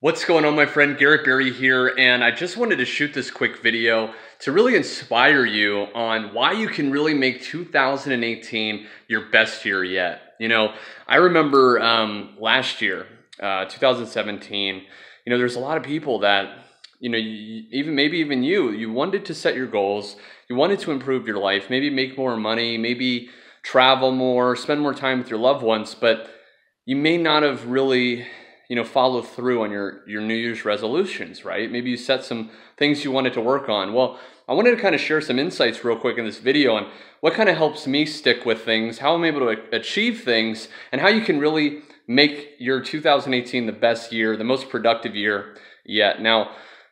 What's going on, my friend? Garrett Barry here, and I just wanted to shoot this quick video to really inspire you on why you can really make 2018 your best year yet. I remember last year, 2017, there's a lot of people that, maybe even you wanted to set your goals, you wanted to improve your life, maybe make more money, maybe travel more, spend more time with your loved ones, but you may not have really follow through on your New Year's resolutions, right? Maybe you set some things you wanted to work on. Well, I wanted to kind of share some insights real quick in this video on what kind of helps me stick with things, how I'm able to achieve things, and how you can really make your 2018 the best year, the most productive year yet. Now,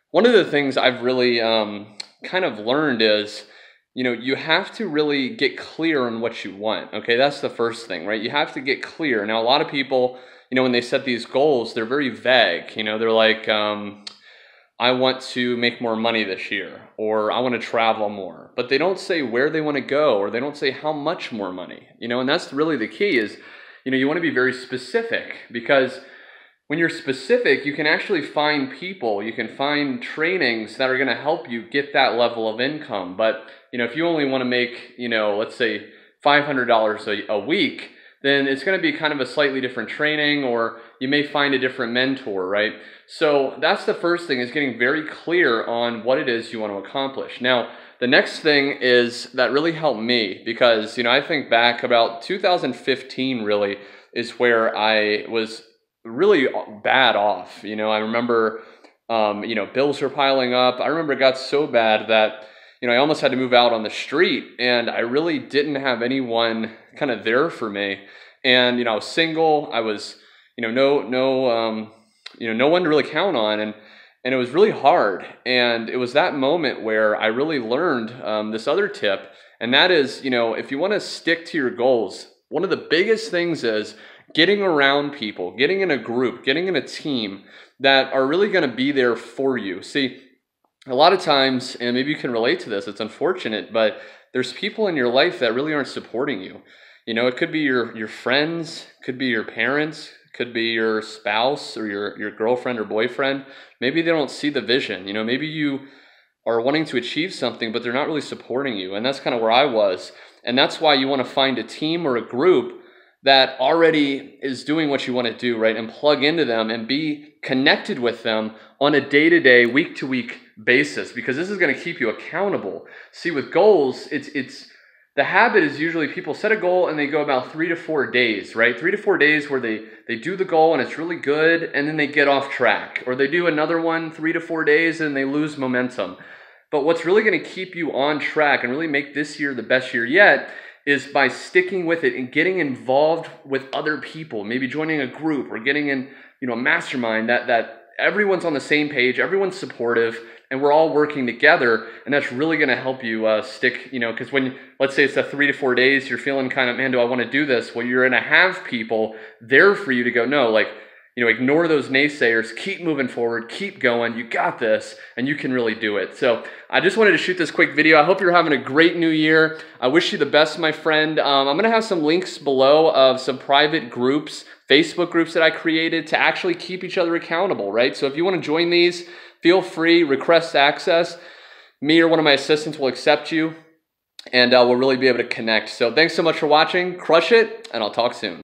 one of the things I've really kind of learned is, you have to really get clear on what you want. Okay, that's the first thing, right? You have to get clear. Now, a lot of people, when they set these goals, they're very vague. They're like, I want to make more money this year, or I want to travel more. But they don't say where they want to go, or they don't say how much more money. And that's really the key is, you want to be very specific, because when you're specific, you can actually find people, you can find trainings that are going to help you get that level of income. But, if you only want to make, let's say $500 a week, then it's going to be kind of a slightly different training, or you may find a different mentor, right? So that's the first thing, is getting very clear on what it is you want to accomplish. Now, the next thing is that really helped me, because, I think back about 2015 really is where I was really bad off. I remember, bills were piling up. I remember it got so bad that, I almost had to move out on the street, and I really didn't have anyone kind of there for me. And, I was single. I was, no one to really count on. And it was really hard. And it was that moment where I really learned this other tip. And that is, if you want to stick to your goals, one of the biggest things is getting around people, getting in a group, getting in a team that are really going to be there for you. See, a lot of times, and maybe you can relate to this, it's unfortunate, but there's people in your life that really aren't supporting you. It could be your friends, could be your parents, could be your spouse or your girlfriend or boyfriend. Maybe they don't see the vision. Maybe you are wanting to achieve something, but they're not really supporting you. And that's kind of where I was. And that's why you want to find a team or a group that already is doing what you want to do, right? And plug into them and be connected with them on a day-to-day, week-to-week basis, because this is going to keep you accountable. See, with goals, it's the habit is usually people set a goal and they go about 3 to 4 days, right? 3 to 4 days where they do the goal and it's really good, and then they get off track. Or they do another one 3 to 4 days and they lose momentum. But what's really going to keep you on track and really make this year the best year yet is by sticking with it and getting involved with other people, maybe joining a group or getting in, a mastermind that everyone's on the same page, everyone's supportive, and we're all working together. And that's really going to help you stick, because when, let's say it's a 3 to 4 days, you're feeling kind of, man, do I want to do this? Well, you're going to have people there for you to go, no, like, ignore those naysayers, keep moving forward, keep going, you got this, and you can really do it. So I just wanted to shoot this quick video. I hope you're having a great new year. I wish you the best, my friend. I'm going to have some links below of some private groups, Facebook groups that I created to actually keep each other accountable, right? So if you want to join these, feel free, request access. Me or one of my assistants will accept you, and we'll really be able to connect. So thanks so much for watching. Crush it, and I'll talk soon.